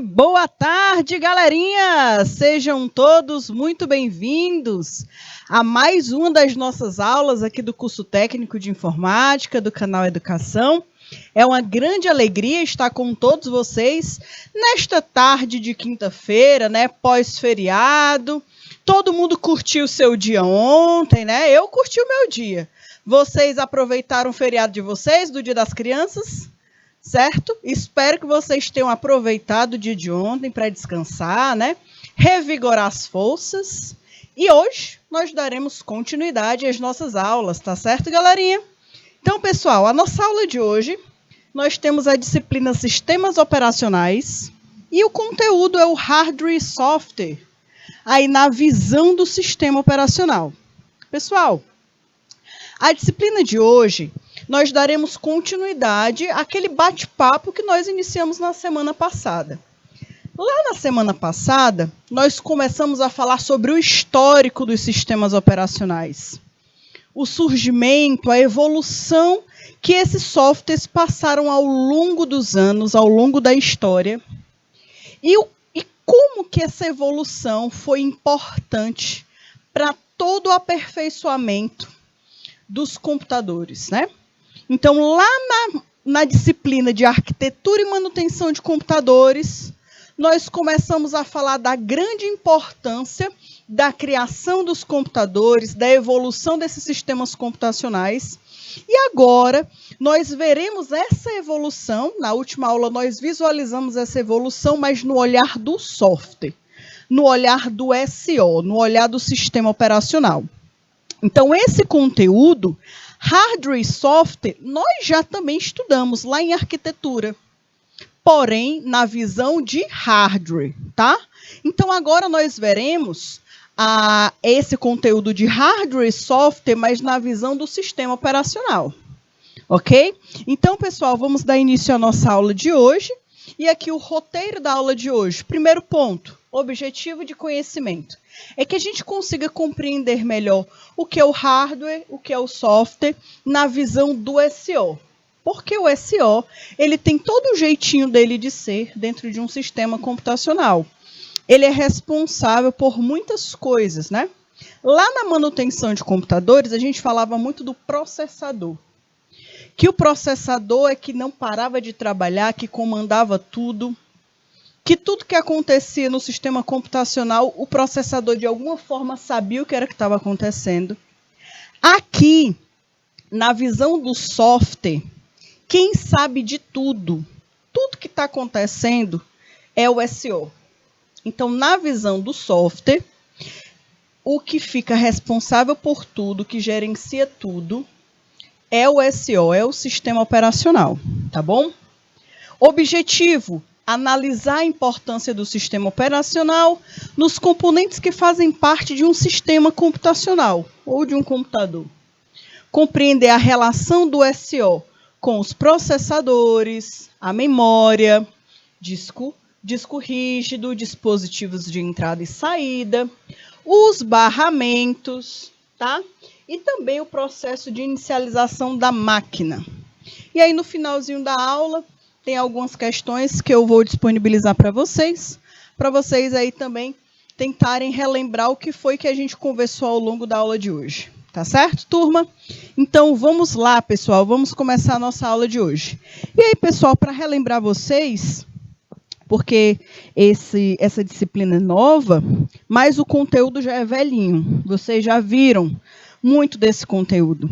boa tarde, galerinha! Sejam todos muito bem-vindos a mais uma das nossas aulas aqui do curso técnico de informática do canal Educação. É uma grande alegria estar com todos vocês nesta tarde de quinta-feira, né, pós-feriado. Todo mundo curtiu o seu dia ontem, né? Eu curti o meu dia. Vocês aproveitaram o feriado de vocês, do Dia das Crianças? Certo? Espero que vocês tenham aproveitado o dia de ontem para descansar, né? Revigorar as forças. E hoje nós daremos continuidade às nossas aulas, tá certo, galerinha? Então, pessoal, a nossa aula de hoje, nós temos a disciplina Sistemas Operacionais e o conteúdo é o Hardware e Software, aí na visão do sistema operacional. Pessoal, a disciplina de hoje, nós daremos continuidade àquele bate-papo que nós iniciamos na semana passada. Lá na semana passada, nós começamos a falar sobre o histórico dos sistemas operacionais. O surgimento, a evolução que esses softwares passaram ao longo dos anos, ao longo da história. E como que essa evolução foi importante para todo o aperfeiçoamento dos computadores, né? Então, lá na disciplina de arquitetura e manutenção de computadores, nós começamos a falar da grande importância da criação dos computadores, da evolução desses sistemas computacionais. E agora, nós veremos essa evolução. Na última aula, nós visualizamos essa evolução, mas no olhar do software, no olhar do SO, no olhar do sistema operacional. Então, esse conteúdo, hardware e software, nós já também estudamos lá em arquitetura, porém, na visão de hardware, tá? Então, agora nós veremos esse conteúdo de hardware e software, mas na visão do sistema operacional, ok? Então, pessoal, vamos dar início à nossa aula de hoje. E aqui o roteiro da aula de hoje. Primeiro ponto, objetivo de conhecimento. É que a gente consiga compreender melhor o que é o hardware, o que é o software, na visão do SO. Porque o SO, ele tem todo o jeitinho dele de ser dentro de um sistema computacional. Ele é responsável por muitas coisas, né? Lá na manutenção de computadores, a gente falava muito do processador. Que o processador é que não parava de trabalhar, que comandava tudo, que tudo que acontecia no sistema computacional, o processador de alguma forma sabia o que era que estava acontecendo. Aqui, na visão do software, quem sabe de tudo que está acontecendo é o SO. Então, na visão do software, o que fica responsável por tudo, que gerencia tudo, é o SO, é o sistema operacional, tá bom? Objetivo, analisar a importância do sistema operacional nos componentes que fazem parte de um sistema computacional ou de um computador. Compreender a relação do SO com os processadores, a memória, disco rígido, dispositivos de entrada e saída, os barramentos, tá? E também o processo de inicialização da máquina. E aí, no finalzinho da aula, tem algumas questões que eu vou disponibilizar para vocês aí também tentarem relembrar o que foi que a gente conversou ao longo da aula de hoje. Tá certo, turma? Então, vamos lá, pessoal, vamos começar a nossa aula de hoje. E aí, pessoal, para relembrar vocês, porque essa disciplina é nova, mas o conteúdo já é velhinho. Vocês já viram muito desse conteúdo,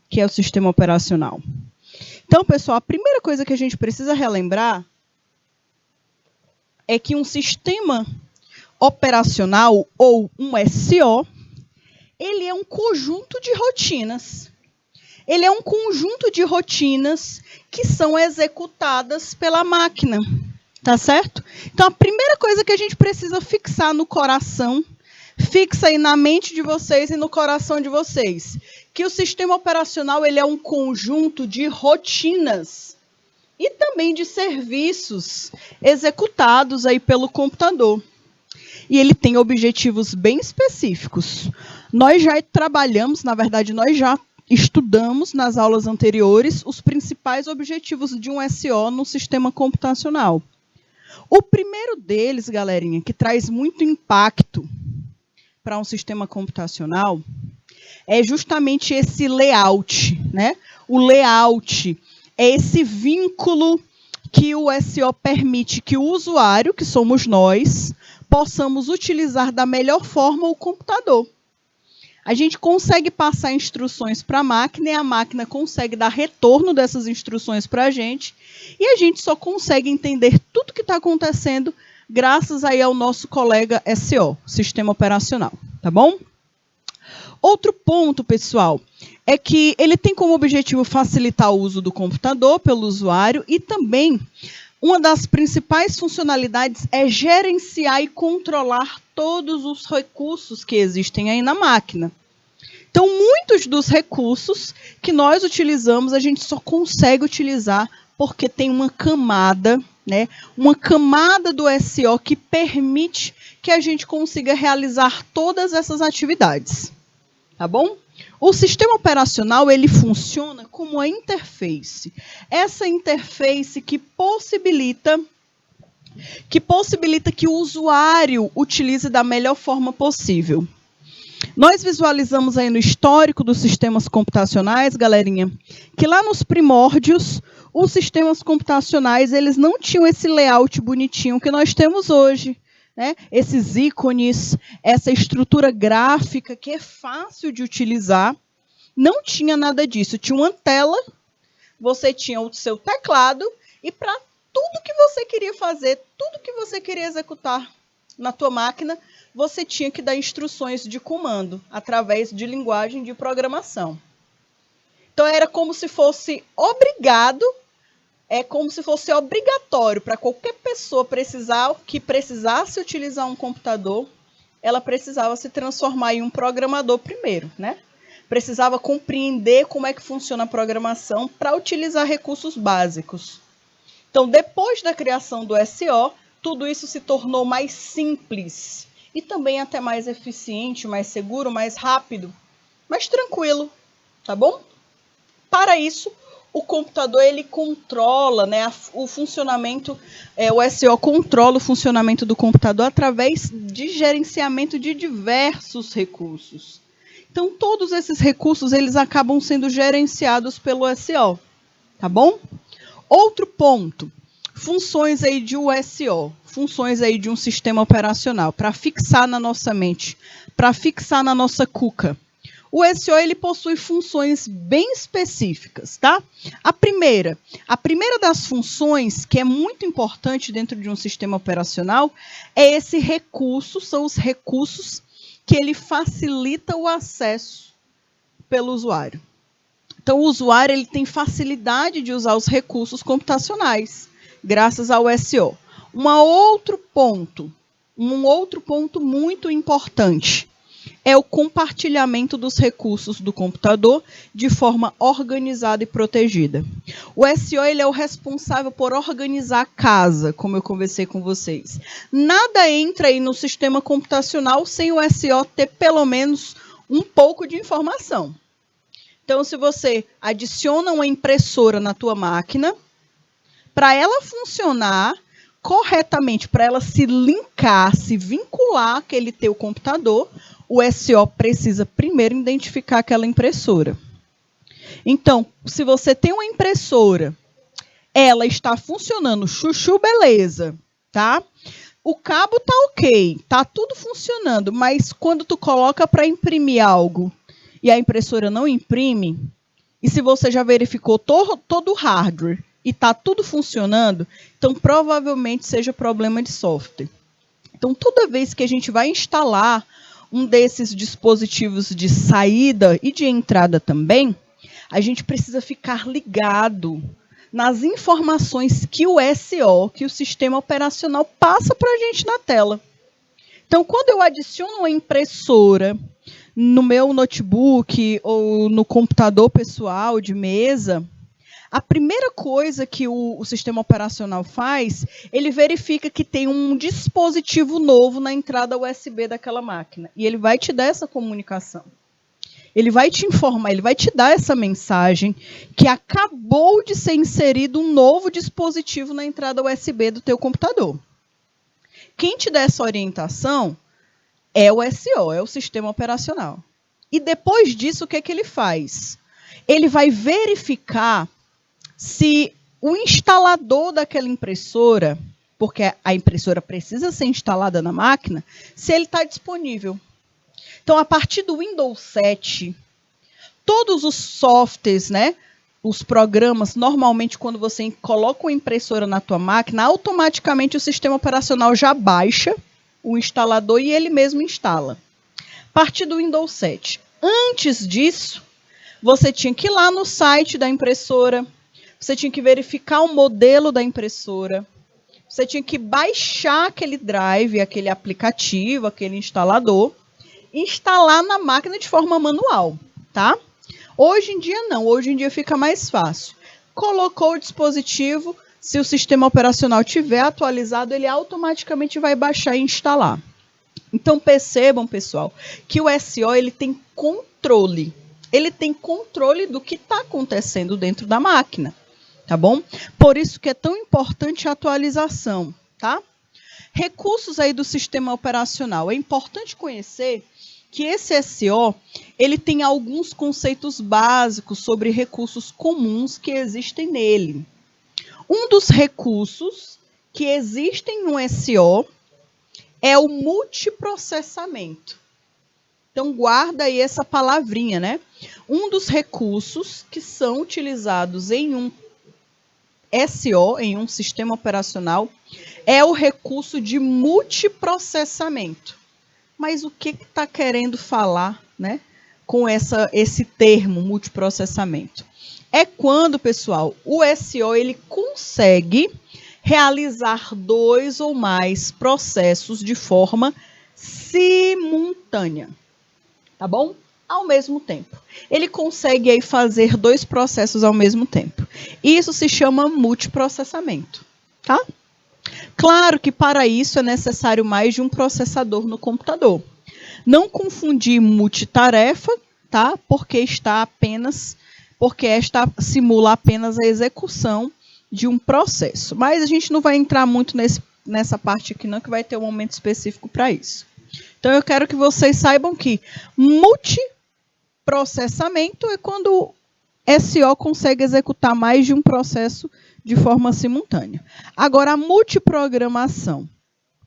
que é o sistema operacional. Então, pessoal, a primeira coisa que a gente precisa relembrar é que um sistema operacional, ou um SO, ele é um conjunto de rotinas. Ele é um conjunto de rotinas que são executadas pela máquina, tá certo? Então, a primeira coisa que a gente precisa fixar no coração, fixa aí na mente de vocês e no coração de vocês, que o sistema operacional ele é um conjunto de rotinas e também de serviços executados aí pelo computador. E ele tem objetivos bem específicos. Nós já trabalhamos, na verdade, nós já estudamos nas aulas anteriores os principais objetivos de um SO no sistema computacional. O primeiro deles, galerinha, que traz muito impacto para um sistema computacional, é justamente esse layout, né? O layout é esse vínculo que o SO permite que o usuário, que somos nós, possamos utilizar da melhor forma o computador. A gente consegue passar instruções para a máquina e a máquina consegue dar retorno dessas instruções para a gente e a gente só consegue entender tudo que está acontecendo graças aí ao nosso colega SO, Sistema Operacional, tá bom? Outro ponto, pessoal, é que ele tem como objetivo facilitar o uso do computador pelo usuário e também uma das principais funcionalidades é gerenciar e controlar todos os recursos que existem aí na máquina. Então, muitos dos recursos que nós utilizamos, a gente só consegue utilizar porque tem uma camada, né? Uma camada do SO que permite que a gente consiga realizar todas essas atividades. Tá bom? O sistema operacional, ele funciona como a interface. Essa interface que possibilita que o usuário utilize da melhor forma possível. Nós visualizamos aí no histórico dos sistemas computacionais, galerinha, que lá nos primórdios, os sistemas computacionais, eles não tinham esse layout bonitinho que nós temos hoje, né? Esses ícones, essa estrutura gráfica que é fácil de utilizar, não tinha nada disso. Tinha uma tela, você tinha o seu teclado e para tudo que você queria fazer, tudo que você queria executar na tua máquina, você tinha que dar instruções de comando através de linguagem de programação. Então, era como se fosse obrigado, como se fosse obrigatório para qualquer pessoa que precisasse utilizar um computador, ela precisava se transformar em um programador primeiro, né? Precisava compreender como é que funciona a programação para utilizar recursos básicos. Então, depois da criação do SO, tudo isso se tornou mais simples e também até mais eficiente, mais seguro, mais rápido, mais tranquilo, tá bom? Para isso, o computador ele controla, né, o funcionamento, o SO controla o funcionamento do computador através de gerenciamento de diversos recursos. Então, todos esses recursos eles acabam sendo gerenciados pelo SO, tá bom? Outro ponto. Funções aí de USO, funções aí de um sistema operacional, para fixar na nossa mente, para fixar na nossa cuca. O SO ele possui funções bem específicas, tá? A primeira das funções, que é muito importante dentro de um sistema operacional, é esse recurso, são os recursos que ele facilita o acesso pelo usuário. Então, o usuário ele tem facilidade de usar os recursos computacionais, graças ao SO. Um outro ponto muito importante é o compartilhamento dos recursos do computador de forma organizada e protegida. O SO ele é o responsável por organizar a casa, como eu conversei com vocês. Nada entra aí no sistema computacional sem o SO ter pelo menos um pouco de informação. Então, se você adiciona uma impressora na tua máquina, para ela funcionar corretamente, para ela se linkar, se vincular àquele teu computador, o SO precisa primeiro identificar aquela impressora. Então, se você tem uma impressora, ela está funcionando, chuchu, beleza, tá? O cabo tá ok, tá tudo funcionando, mas quando tu coloca para imprimir algo e a impressora não imprime, e se você já verificou todo o hardware e está tudo funcionando, então provavelmente seja problema de software. Então, toda vez que a gente vai instalar um desses dispositivos de saída e de entrada também, a gente precisa ficar ligado nas informações que o SO, que o sistema operacional, passa para a gente na tela. Então, quando eu adiciono uma impressora no meu notebook ou no computador pessoal de mesa, a primeira coisa que o sistema operacional faz, ele verifica que tem um dispositivo novo na entrada USB daquela máquina. E ele vai te dar essa comunicação. Ele vai te informar, ele vai te dar essa mensagem que acabou de ser inserido um novo dispositivo na entrada USB do teu computador. Quem te dá essa orientação é o SO, é o sistema operacional. E depois disso, o que é que ele faz? Ele vai verificar se o instalador daquela impressora, porque a impressora precisa ser instalada na máquina, se ele está disponível. Então, a partir do Windows 7, todos os softwares, né, os programas, normalmente quando você coloca uma impressora na tua máquina, automaticamente o sistema operacional já baixa o instalador e ele mesmo instala. A partir do Windows 7. Antes disso, você tinha que ir lá no site da impressora, você tinha que verificar o modelo da impressora, você tinha que baixar aquele drive, aquele aplicativo, aquele instalador, instalar na máquina de forma manual, tá? Hoje em dia não, hoje em dia fica mais fácil. Colocou o dispositivo, se o sistema operacional tiver atualizado, ele automaticamente vai baixar e instalar. Então percebam, pessoal, que o SO ele tem controle. Ele tem controle do que está acontecendo dentro da máquina, tá bom? Por isso que é tão importante a atualização, tá? Recursos aí do sistema operacional. É importante conhecer que esse SO, ele tem alguns conceitos básicos sobre recursos comuns que existem nele. Um dos recursos que existem no SO é o multiprocessamento. Então, guarda aí essa palavrinha, né? Um dos recursos que são utilizados em um SO, em um sistema operacional, é o recurso de multiprocessamento. Mas o que está querendo falar, né, com esse termo multiprocessamento? É quando, pessoal, o SO ele consegue realizar 2 ou mais processos de forma simultânea, tá bom? Ao mesmo tempo. Ele consegue aí fazer 2 processos ao mesmo tempo. Isso se chama multiprocessamento, tá? Claro que para isso é necessário mais de um processador no computador. Não confundir multitarefa, tá? Porque esta simula apenas a execução de um processo. Mas a gente não vai entrar muito nessa parte aqui não, que vai ter um momento específico para isso. Então eu quero que vocês saibam que multiprocessamento é quando o SO consegue executar mais de um processo de forma simultânea. Agora, a multiprogramação. O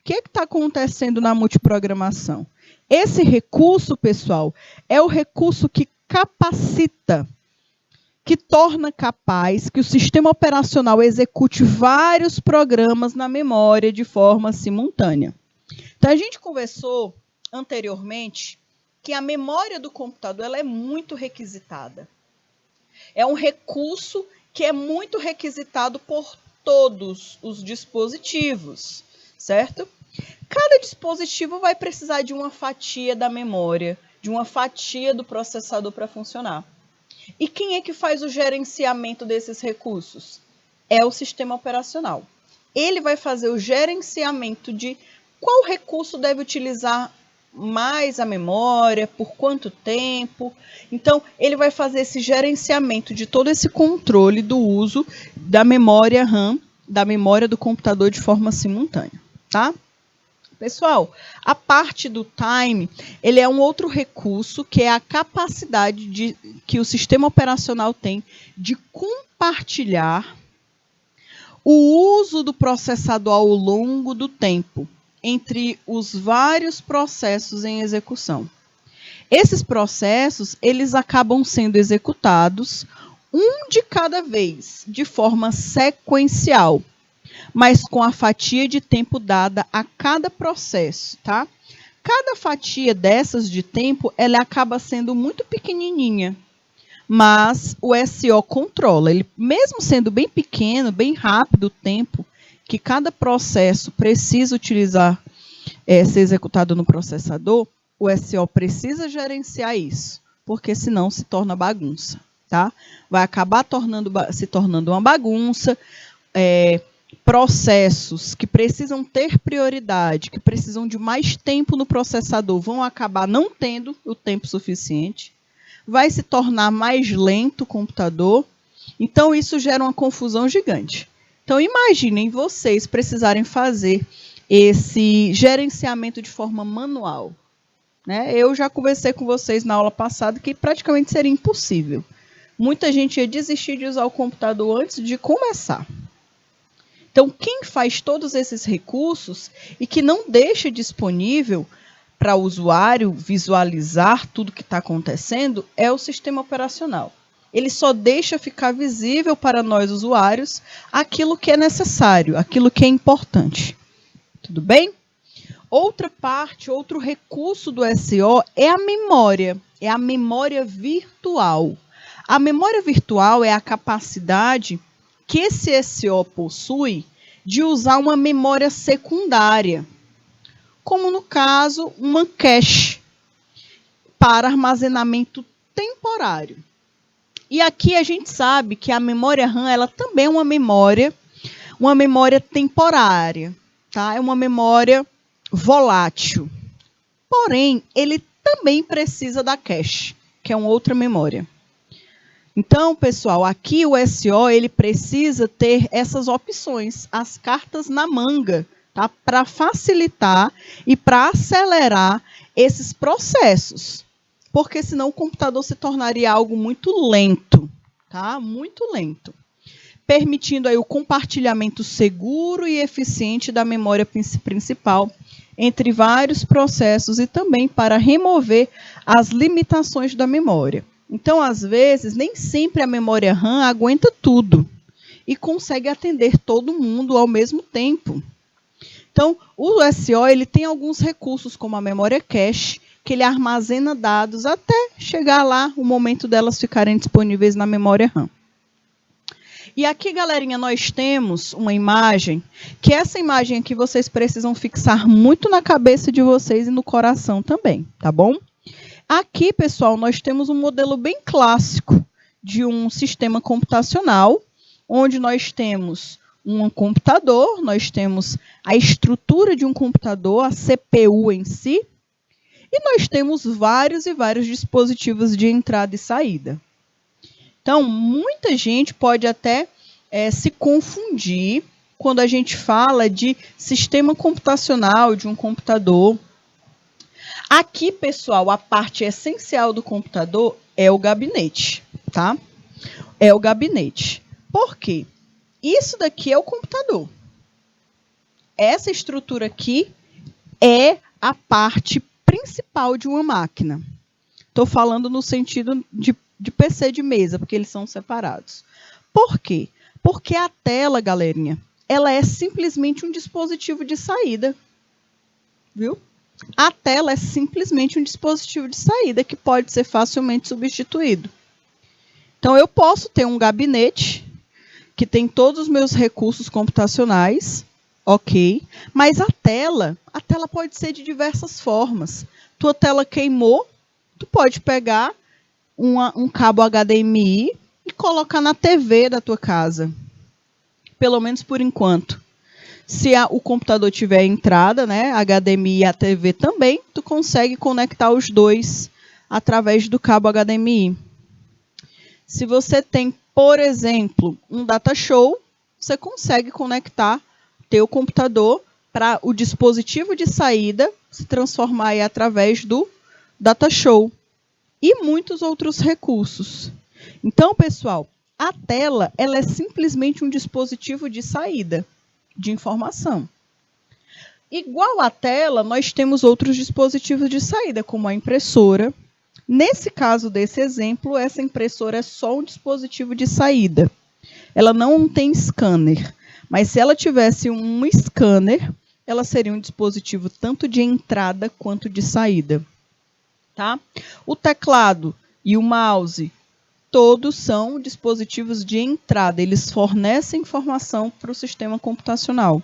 que está acontecendo na multiprogramação? Esse recurso, pessoal, é o recurso que capacita, que torna capaz que o sistema operacional execute vários programas na memória de forma simultânea. Então, a gente conversou anteriormente que a memória do computador ela é muito requisitada. É um recurso que é muito requisitado por todos os dispositivos, certo? Cada dispositivo vai precisar de uma fatia da memória, de uma fatia do processador para funcionar. E quem é que faz o gerenciamento desses recursos? É o sistema operacional. Ele vai fazer o gerenciamento de qual recurso deve utilizar mais a memória, por quanto tempo. Então, ele vai fazer esse gerenciamento de todo esse controle do uso da memória RAM, da memória do computador de forma simultânea, tá? Pessoal, a parte do time, ele é um outro recurso que é a capacidade que o sistema operacional tem de compartilhar o uso do processador ao longo do tempo entre os vários processos em execução. Esses processos, eles acabam sendo executados um de cada vez, de forma sequencial, mas com a fatia de tempo dada a cada processo, tá? Cada fatia dessas de tempo, ela acaba sendo muito pequenininha, mas o SO controla. Ele, mesmo sendo bem pequeno, bem rápido o tempo que cada processo precisa utilizar, ser executado no processador, o SO precisa gerenciar isso, porque senão se torna bagunça, tá? Vai acabar se tornando uma bagunça, processos que precisam ter prioridade, que precisam de mais tempo no processador, vão acabar não tendo o tempo suficiente, vai se tornar mais lento o computador, então isso gera uma confusão gigante. Então imaginem vocês precisarem fazer esse gerenciamento de forma manual, né? Eu já conversei com vocês na aula passada que praticamente seria impossível. Muita gente ia desistir de usar o computador antes de começar. Então, quem faz todos esses recursos e que não deixa disponível para o usuário visualizar tudo que está acontecendo é o sistema operacional. Ele só deixa ficar visível para nós usuários aquilo que é necessário, aquilo que é importante. Tudo bem? Outra parte, outro recurso do SO é a memória virtual. A memória virtual é a capacidade que esse SO possui de usar uma memória secundária, como no caso, uma cache para armazenamento temporário. E aqui a gente sabe que a memória RAM ela também é uma memória temporária, tá? É uma memória volátil. Porém, ele também precisa da cache, que é uma outra memória. Então, pessoal, aqui o SO ele precisa ter essas opções, as cartas na manga, tá? Para facilitar e para acelerar esses processos. Porque senão o computador se tornaria algo muito lento, tá? Muito lento. Permitindo aí o compartilhamento seguro e eficiente da memória principal entre vários processos e também para remover as limitações da memória. Então, às vezes, nem sempre a memória RAM aguenta tudo e consegue atender todo mundo ao mesmo tempo. Então, o SO ele tem alguns recursos, como a memória cache, que ele armazena dados até chegar lá o momento delas ficarem disponíveis na memória RAM. E aqui, galerinha, nós temos uma imagem, que essa imagem aqui vocês precisam fixar muito na cabeça de vocês e no coração também, tá bom? Aqui, pessoal, nós temos um modelo bem clássico de um sistema computacional, onde nós temos um computador, nós temos a estrutura de um computador, a CPU em si, e nós temos vários e vários dispositivos de entrada e saída. Então, muita gente pode até se confundir quando a gente fala de sistema computacional de um computador. Aqui, pessoal, a parte essencial do computador é o gabinete, tá? É o gabinete. Por quê? Isso daqui é o computador. Essa estrutura aqui é a parte principal de uma máquina. Estou falando no sentido de PC de mesa, porque eles são separados. Por quê? Porque a tela, galerinha, ela é simplesmente um dispositivo de saída. Viu? A tela é simplesmente um dispositivo de saída que pode ser facilmente substituído. Então, eu posso ter um gabinete que tem todos os meus recursos computacionais, ok, mas a tela pode ser de diversas formas. Tua tela queimou, tu pode pegar um cabo HDMI e colocar na TV da tua casa. Pelo menos por enquanto. Se o computador tiver entrada, né, HDMI e a TV também, tu consegue conectar os dois através do cabo HDMI. Se você tem, por exemplo, um data show, você consegue conectar teu computador para o dispositivo de saída se transformar aí através do data show. E muitos outros recursos. Então, pessoal, a tela ela é simplesmente um dispositivo de saída de informação. Igual à tela, nós temos outros dispositivos de saída, como a impressora. Nesse caso desse exemplo, essa impressora é só um dispositivo de saída. Ela não tem scanner, mas se ela tivesse um scanner, ela seria um dispositivo tanto de entrada quanto de saída. Tá? O teclado e o mouse, todos são dispositivos de entrada, eles fornecem informação para o sistema computacional.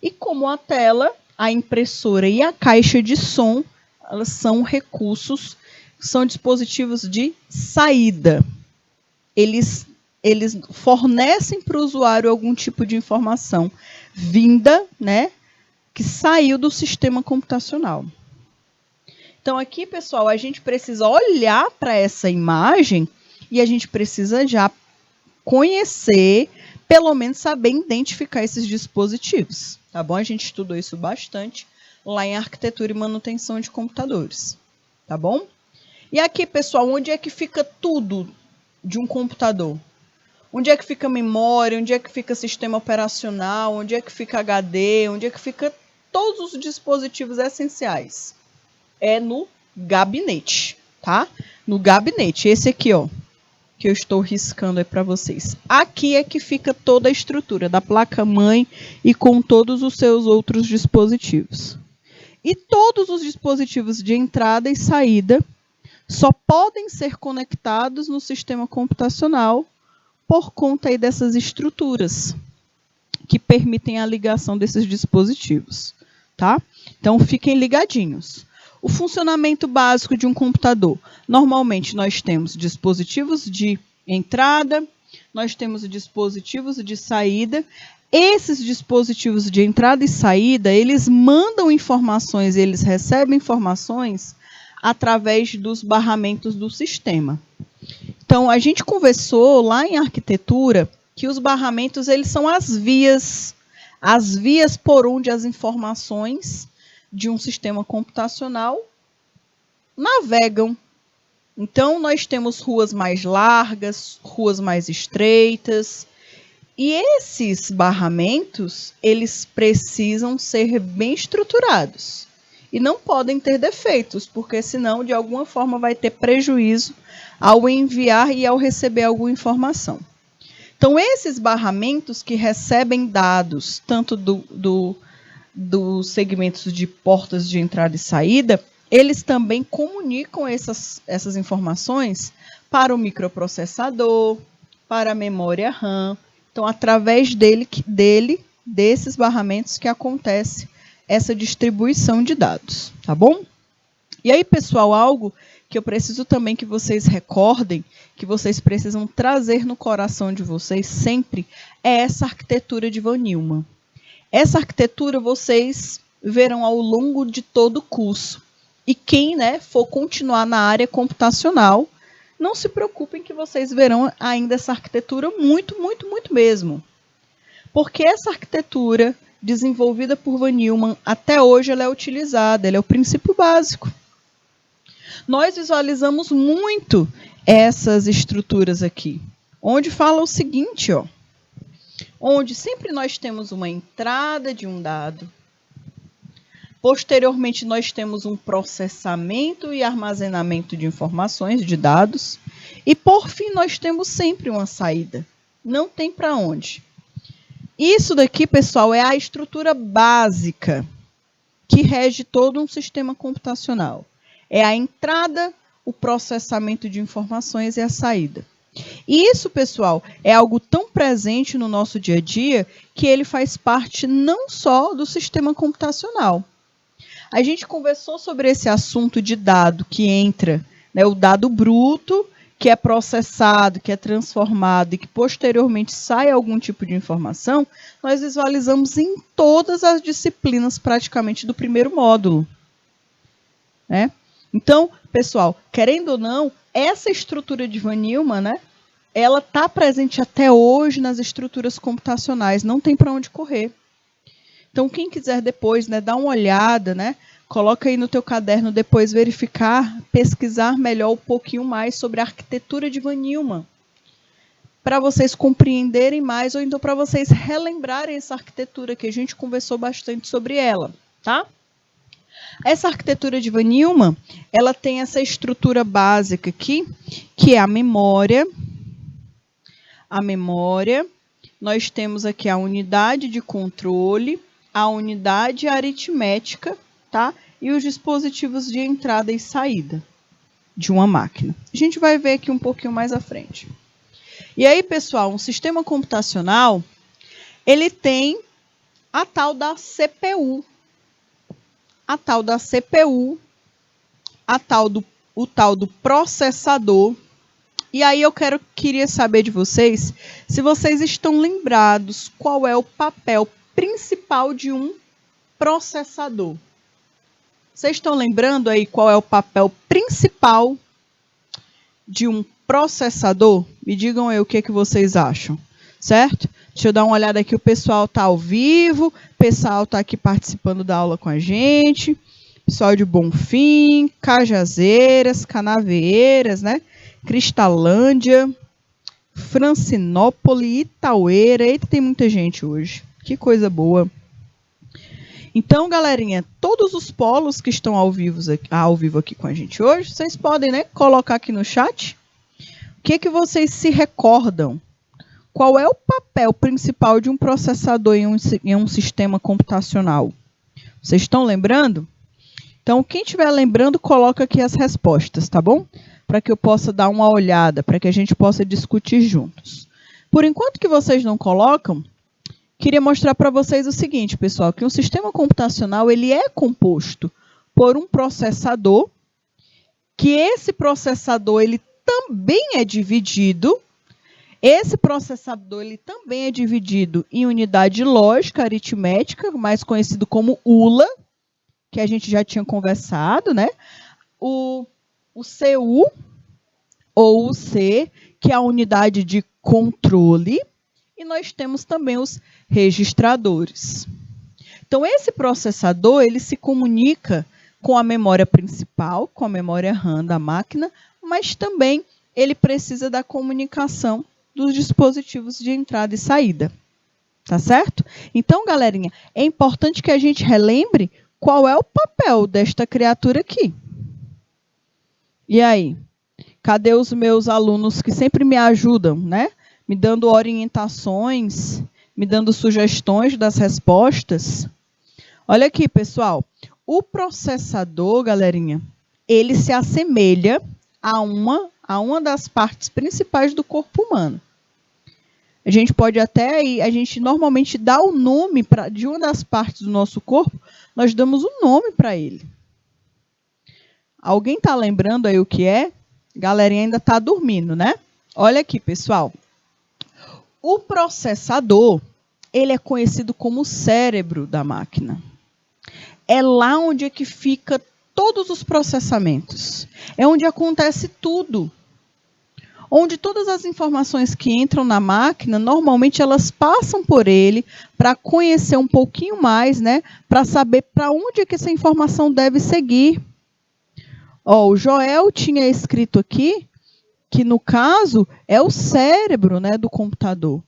E como a tela, a impressora e a caixa de som, elas são recursos, são dispositivos de saída. Eles fornecem para o usuário algum tipo de informação vinda, né, que saiu do sistema computacional. Então, aqui, pessoal, a gente precisa olhar para essa imagem e a gente precisa já conhecer, pelo menos saber identificar esses dispositivos, tá bom? A gente estudou isso bastante lá em arquitetura e manutenção de computadores, tá bom? E aqui, pessoal, onde é que fica tudo de um computador? Onde é que fica a memória? Onde é que fica sistema operacional? Onde é que fica HD? Onde é que fica todos os dispositivos essenciais? É no gabinete, tá? No gabinete, esse aqui, ó, que eu estou riscando aí para vocês. Aqui é que fica toda a estrutura da placa-mãe e com todos os seus outros dispositivos. E todos os dispositivos de entrada e saída só podem ser conectados no sistema computacional por conta aí dessas estruturas que permitem a ligação desses dispositivos, tá? Então, fiquem ligadinhos. O funcionamento básico de um computador. Normalmente, nós temos dispositivos de entrada, nós temos dispositivos de saída. Esses dispositivos de entrada e saída, eles mandam informações, eles recebem informações através dos barramentos do sistema. Então, a gente conversou lá em arquitetura que os barramentos, eles são as vias por onde as informações de um sistema computacional navegam. Então, nós temos ruas mais largas, ruas mais estreitas, e esses barramentos, eles precisam ser bem estruturados e não podem ter defeitos, porque senão, de alguma forma, vai ter prejuízo ao enviar e ao receber alguma informação. Então, esses barramentos que recebem dados, tanto dos segmentos de portas de entrada e saída, eles também comunicam essas informações para o microprocessador, para a memória RAM. Então, através desses barramentos que acontece essa distribuição de dados, tá bom? E aí, pessoal, algo que eu preciso também que vocês recordem, que vocês precisam trazer no coração de vocês sempre, é essa arquitetura de Von Neumann. Essa arquitetura vocês verão ao longo de todo o curso. E quem, for continuar na área computacional, não se preocupem que vocês verão ainda essa arquitetura muito, muito, muito mesmo. Porque essa arquitetura desenvolvida por Von Neumann, até hoje ela é utilizada, ela é o princípio básico. Nós visualizamos muito essas estruturas aqui, onde fala o seguinte, ó, onde sempre nós temos uma entrada de um dado, posteriormente nós temos um processamento e armazenamento de informações, de dados, e por fim nós temos sempre uma saída, não tem para onde. Isso daqui, pessoal, é a estrutura básica que rege todo um sistema computacional. É a entrada, o processamento de informações e a saída. E isso, pessoal, é algo tão presente no nosso dia a dia que ele faz parte não só do sistema computacional. A gente conversou sobre esse assunto de dado que entra, o dado bruto, que é processado, que é transformado e que posteriormente sai algum tipo de informação, nós visualizamos em todas as disciplinas praticamente do primeiro módulo. Então, pessoal, querendo ou não, essa estrutura de Von Neumann, ela está presente até hoje nas estruturas computacionais, não tem para onde correr. Então, quem quiser depois, dar uma olhada, coloca aí no teu caderno depois verificar, pesquisar melhor um pouquinho mais sobre a arquitetura de Von Neumann, para vocês compreenderem mais ou então para vocês relembrarem essa arquitetura que a gente conversou bastante sobre ela, tá? Essa arquitetura de Von Neumann, ela tem essa estrutura básica aqui, que é a memória. A memória, nós temos aqui a unidade de controle, a unidade aritmética, tá? E os dispositivos de entrada e saída de uma máquina. A gente vai ver aqui um pouquinho mais à frente. E aí, pessoal, um sistema computacional, ele tem a tal da CPU. A tal da CPU, o tal do processador. E aí eu queria saber de vocês, se vocês estão lembrados qual é o papel principal de um processador. Vocês estão lembrando aí qual é o papel principal de um processador? Me digam aí o que vocês acham. certo? Deixa eu dar uma olhada aqui, o pessoal está ao vivo, o pessoal está aqui participando da aula com a gente, pessoal de Bonfim, Cajazeiras, Canavieiras, né? Cristalândia, Francinópole, Itaueira, eita, tem muita gente hoje, que coisa boa. Então, galerinha, todos os polos que estão ao vivo aqui com a gente hoje, vocês podem, né, colocar aqui no chat o que que vocês se recordam. Qual é o papel principal de um processador em um sistema computacional? Vocês estão lembrando? Então, quem estiver lembrando, coloca aqui as respostas, tá bom? Para que eu possa dar uma olhada, para que a gente possa discutir juntos. Por enquanto que vocês não colocam, queria mostrar para vocês o seguinte, pessoal, que um sistema computacional ele é composto por um processador, que esse processador ele também é dividido. Esse processador ele também é dividido em unidade lógica aritmética, mais conhecido como ULA, que a gente já tinha conversado, né? O CU, ou o C, que é a unidade de controle, e nós temos também os registradores. Então, esse processador ele se comunica com a memória principal, com a memória RAM da máquina, mas também ele precisa da comunicação dos dispositivos de entrada e saída. Tá certo? Então, galerinha, é importante que a gente relembre qual é o papel desta criatura aqui. E aí? Cadê os meus alunos que sempre me ajudam, né? Me dando orientações, me dando sugestões das respostas. Olha aqui, pessoal. O processador, galerinha, ele se assemelha a uma das partes principais do corpo humano. A gente pode até, a gente normalmente dá o nome de uma das partes do nosso corpo, nós damos um nome para ele. Alguém está lembrando aí o que é? Galerinha ainda está dormindo, né? Olha aqui, pessoal. O processador, ele é conhecido como o cérebro da máquina. É lá onde é que fica todos os processamentos. É onde acontece tudo. Onde todas as informações que entram na máquina, normalmente elas passam por ele para conhecer um pouquinho mais, né? Para saber para onde é que essa informação deve seguir. Ó, o Joel tinha escrito aqui que, no caso, é o cérebro, né, do computador.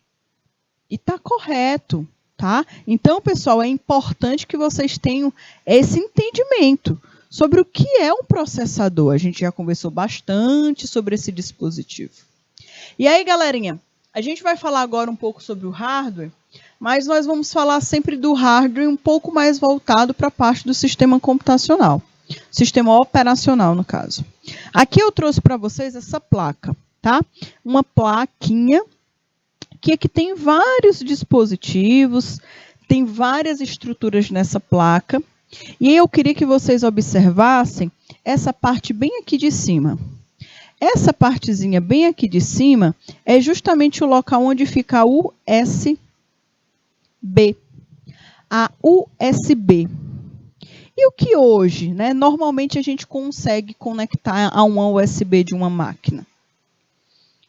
E está correto, tá? Então, pessoal, é importante que vocês tenham esse entendimento sobre o que é um processador. A gente já conversou bastante sobre esse dispositivo. E aí, galerinha, a gente vai falar agora um pouco sobre o hardware, mas nós vamos falar sempre do hardware um pouco mais voltado para a parte do sistema computacional. Sistema operacional, no caso. Aqui eu trouxe para vocês essa placa, tá? Uma plaquinha que aqui tem vários dispositivos, tem várias estruturas nessa placa. E eu queria que vocês observassem essa parte bem aqui de cima. Essa partezinha bem aqui de cima é justamente o local onde fica a USB. A USB. E o que hoje, né, normalmente a gente consegue conectar a uma USB de uma máquina?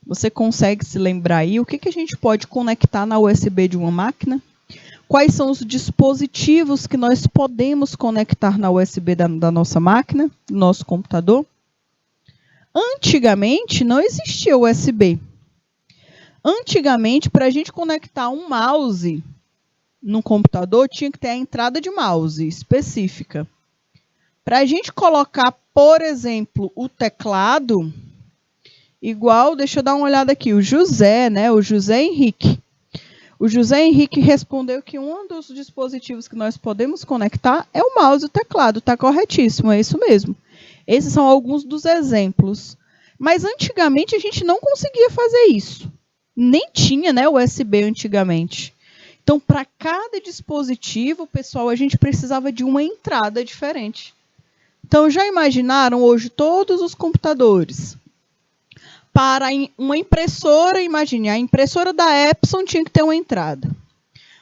Você consegue se lembrar aí o que a gente pode conectar na USB de uma máquina? Quais são os dispositivos que nós podemos conectar na USB da nossa máquina, do nosso computador? Antigamente, não existia USB. Antigamente, para a gente conectar um mouse no computador, tinha que ter a entrada de mouse específica. Para a gente colocar, por exemplo, o teclado, igual, deixa eu dar uma olhada aqui, o José, né? O José Henrique. O José Henrique respondeu que um dos dispositivos que nós podemos conectar é o mouse e o teclado. Está corretíssimo, é isso mesmo. Esses são alguns dos exemplos. Mas antigamente a gente não conseguia fazer isso. Nem tinha, né, USB antigamente. Então, para cada dispositivo, pessoal, a gente precisava de uma entrada diferente. Então, já imaginaram hoje todos os computadores? Para uma impressora, imagine, a impressora da Epson tinha que ter uma entrada.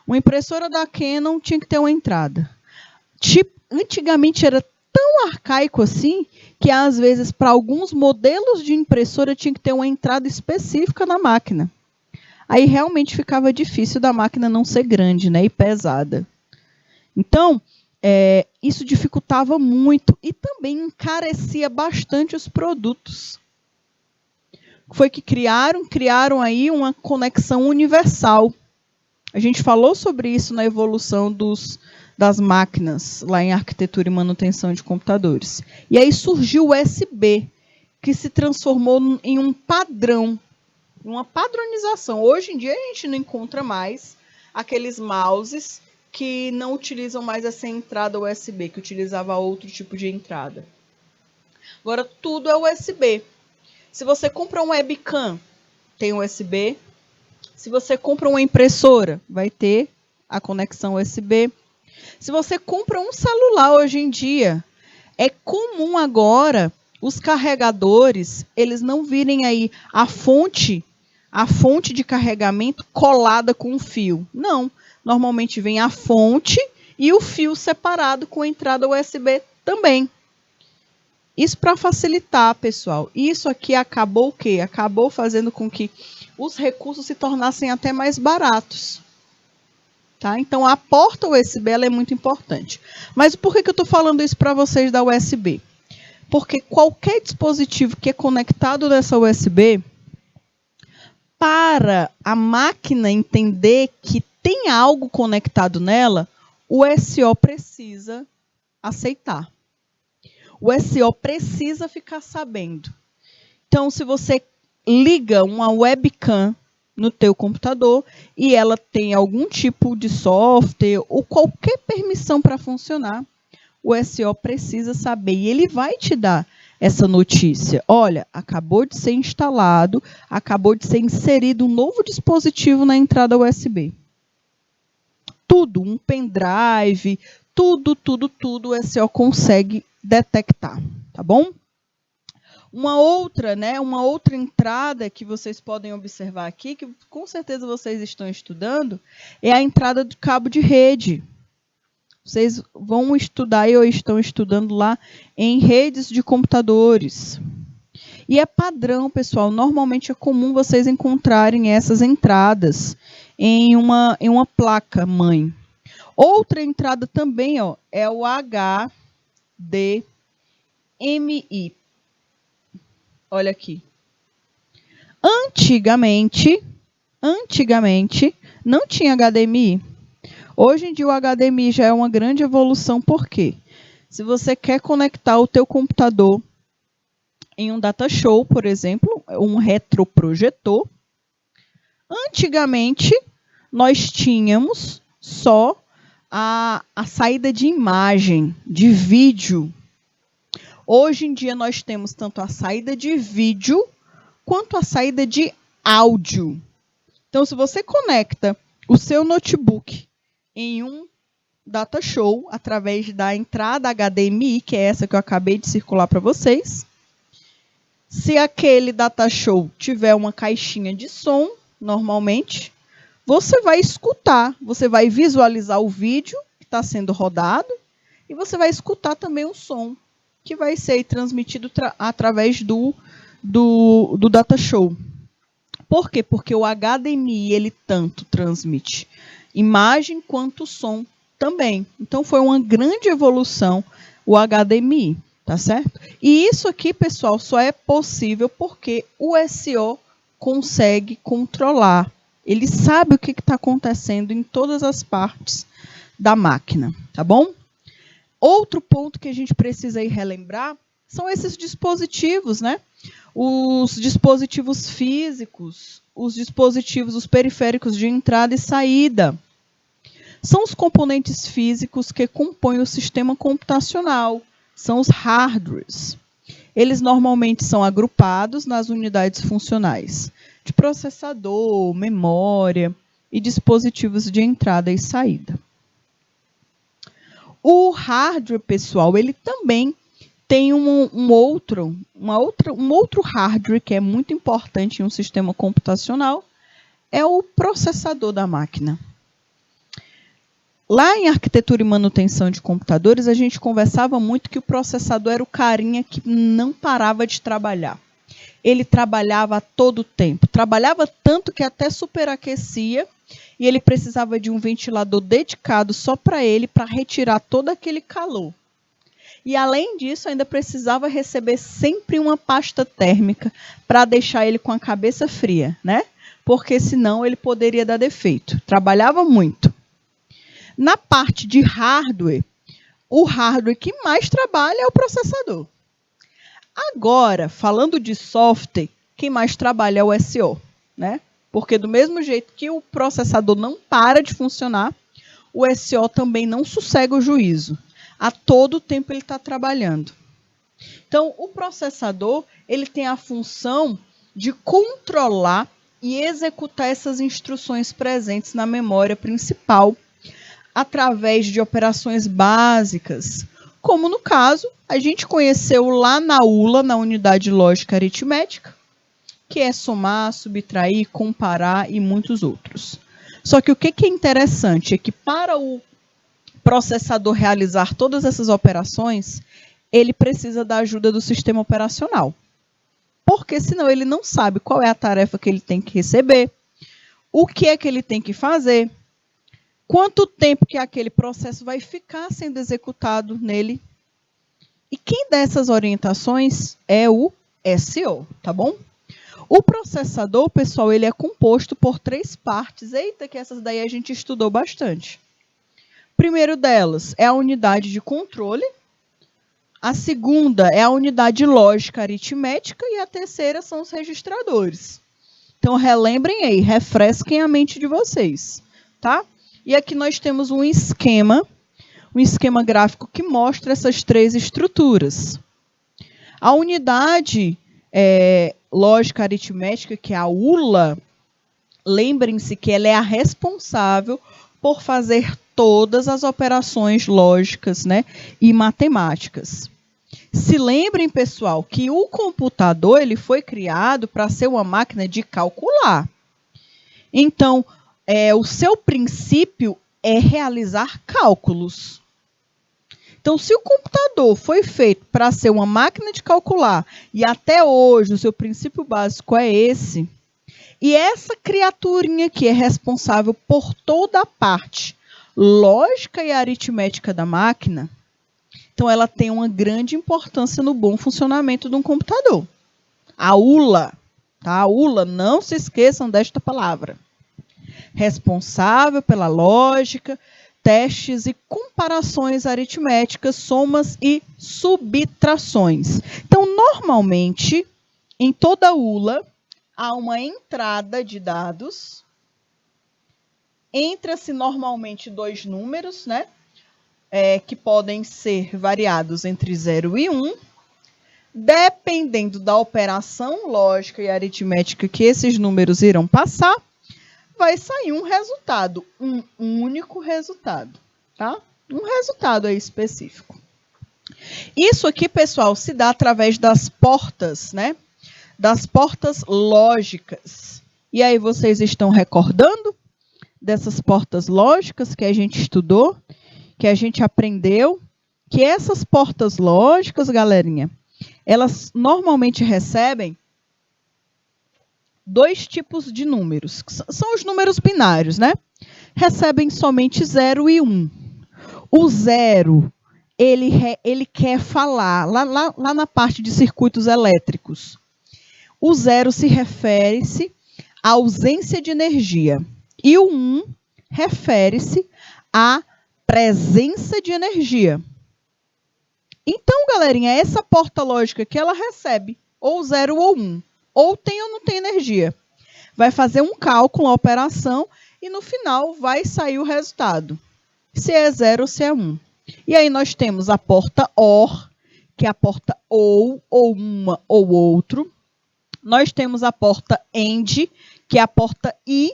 Uma impressora da Canon tinha que ter uma entrada. Antigamente era tão arcaico assim, que às vezes para alguns modelos de impressora tinha que ter uma entrada específica na máquina. aí realmente ficava difícil da máquina não ser grande, né, e pesada. Então, isso dificultava muito e também encarecia bastante os produtos. Foi que criaram aí uma conexão universal. A gente falou sobre isso na evolução das máquinas, lá em arquitetura e manutenção de computadores. E aí surgiu o USB, que se transformou em um padrão, uma padronização. Hoje em dia a gente não encontra mais aqueles mouses que não utilizam mais essa entrada USB, que utilizava outro tipo de entrada. Agora tudo é USB. Se você compra um webcam, tem USB. Se você compra uma impressora, vai ter a conexão USB. Se você compra um celular hoje em dia, é comum agora os carregadores, eles não virem aí a fonte de carregamento colada com o fio. Não, normalmente vem a fonte e o fio separado com a entrada USB também. Isso para facilitar, pessoal. Isso aqui acabou o quê? Acabou fazendo com que os recursos se tornassem até mais baratos. Tá? Então, a porta USB ela é muito importante. Mas por que eu estou falando isso para vocês da USB? Porque qualquer dispositivo que é conectado nessa USB, para a máquina entender que tem algo conectado nela, o SO precisa aceitar. O SO precisa ficar sabendo. Então, se você liga uma webcam no teu computador e ela tem algum tipo de software ou qualquer permissão para funcionar, o SO precisa saber e ele vai te dar essa notícia. Olha, acabou de ser instalado, acabou de ser inserido um novo dispositivo na entrada USB. Tudo, um pendrive, tudo o SO consegue detectar, tá bom? Uma outra entrada que vocês podem observar aqui, que com certeza vocês estão estudando, é a entrada do cabo de rede. Vocês vão estudar ou estão estudando lá em redes de computadores. E é padrão, pessoal, normalmente é comum vocês encontrarem essas entradas em uma placa-mãe. Outra entrada também é o HDMI. Olha aqui. Antigamente, não tinha HDMI. Hoje em dia o HDMI já é uma grande evolução, por quê? Se você quer conectar o teu computador em um data show, por exemplo, um retroprojetor, antigamente nós tínhamos só a saída de imagem, de vídeo. Hoje em dia nós temos tanto a saída de vídeo quanto a saída de áudio. Então, se você conecta o seu notebook em um data show através da entrada HDMI, que é essa que eu acabei de circular para vocês, se aquele data show tiver uma caixinha de som, normalmente, você vai escutar, você vai visualizar o vídeo que está sendo rodado e você vai escutar também o som que vai ser transmitido através do data show. Por quê? Porque o HDMI ele tanto transmite imagem quanto som também. Então foi uma grande evolução o HDMI, tá certo? E isso aqui, pessoal, só é possível porque o SO consegue controlar. Ele sabe o que está acontecendo em todas as partes da máquina, tá bom? Outro ponto que a gente precisa ir relembrar são esses dispositivos, né? Os dispositivos físicos, os periféricos de entrada e saída. São os componentes físicos que compõem o sistema computacional, são os hardwares. Eles normalmente são agrupados nas unidades funcionais de processador, memória e dispositivos de entrada e saída. O hardware, pessoal, ele também tem um outro hardware que é muito importante em um sistema computacional, é o processador da máquina. Lá em arquitetura e manutenção de computadores, a gente conversava muito que o processador era o carinha que não parava de trabalhar. ele trabalhava a todo tempo. Trabalhava tanto que até superaquecia e ele precisava de um ventilador dedicado só para ele, para retirar todo aquele calor. E além disso, ainda precisava receber sempre uma pasta térmica para deixar ele com a cabeça fria, né? Porque senão ele poderia dar defeito. Trabalhava muito. Na parte de hardware, o hardware que mais trabalha é o processador. Agora, falando de software, quem mais trabalha é o SO, né? Porque do mesmo jeito que o processador não para de funcionar, o SO também não sossega o juízo. A todo tempo ele está trabalhando. Então, o processador ele tem a função de controlar e executar essas instruções presentes na memória principal através de operações básicas, como no caso, a gente conheceu lá na ULA, na unidade lógica aritmética, que é somar, subtrair, comparar e muitos outros. Só que o que é interessante é que para o processador realizar todas essas operações, ele precisa da ajuda do sistema operacional. Porque senão ele não sabe qual é a tarefa que ele tem que receber, o que é que ele tem que fazer, quanto tempo que aquele processo vai ficar sendo executado nele. E quem dá essas orientações é o SO, tá bom? O processador, pessoal, ele é composto por 3 partes. Eita, que essas daí a gente estudou bastante. Primeiro delas é a unidade de controle, a segunda é a unidade lógica aritmética e a terceira são os registradores. Então, relembrem aí, refresquem a mente de vocês, tá? E aqui nós temos um esquema gráfico que mostra essas 3 estruturas. A unidade lógica aritmética, que é a ULA, lembrem-se que ela é a responsável por fazer todas as operações lógicas, né, e matemáticas. Se lembrem, pessoal, que o computador ele foi criado para ser uma máquina de calcular. Então, o seu princípio é realizar cálculos. Então, se o computador foi feito para ser uma máquina de calcular, e até hoje o seu princípio básico é esse, e essa criaturinha aqui é responsável por toda a parte lógica e aritmética da máquina, então ela tem uma grande importância no bom funcionamento de um computador. A ULA, tá? A ULA, não se esqueçam desta palavra. Responsável pela lógica, testes e comparações aritméticas, somas e subtrações. Então, normalmente, em toda ULA, há uma entrada de dados, entra-se normalmente 2 números, né, que podem ser variados entre 0 e 1, dependendo da operação lógica e aritmética que esses números irão passar, vai sair um resultado, um único resultado, tá? Um resultado aí específico. Isso aqui, pessoal, se dá através das portas, né? Das portas lógicas. E aí vocês estão recordando dessas portas lógicas que a gente estudou, que a gente aprendeu, que essas portas lógicas, galerinha, elas normalmente recebem 2 tipos de números, que são os números binários, né? Recebem somente 0 e 1. O 0, ele quer falar, lá na parte de circuitos elétricos. O 0 se refere-se à ausência de energia. E o 1 refere-se à presença de energia. Então, galerinha, essa porta lógica que ela recebe ou 0 ou 1. Ou tem ou não tem energia. Vai fazer um cálculo, uma operação, e no final vai sair o resultado. Se é 0 ou se é 1. E aí nós temos a porta OR, que é a porta ou uma ou outro. Nós temos a porta AND, que é a porta I,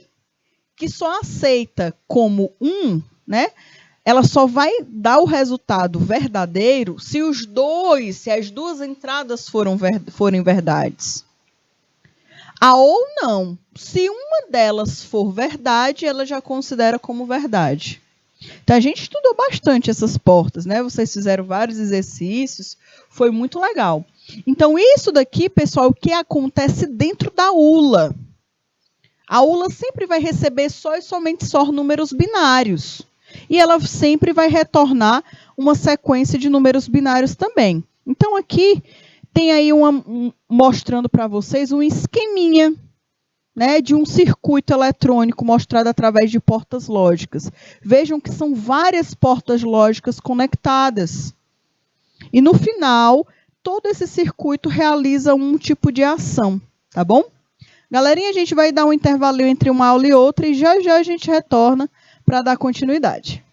que só aceita como 1, né? Ela só vai dar o resultado verdadeiro se as duas entradas forem verdades. A ou não. Se uma delas for verdade, ela já considera como verdade. Então, a gente estudou bastante essas portas, né? Vocês fizeram vários exercícios, foi muito legal. Então, isso daqui, pessoal, o que acontece dentro da ULA. A ULA sempre vai receber só e somente só números binários. E ela sempre vai retornar uma sequência de números binários também. Então, aqui tem aí mostrando para vocês um esqueminha, né, de um circuito eletrônico mostrado através de portas lógicas. Vejam que são várias portas lógicas conectadas. E no final, todo esse circuito realiza um tipo de ação, tá bom? Galerinha, a gente vai dar um intervalo entre uma aula e outra e já já a gente retorna para dar continuidade.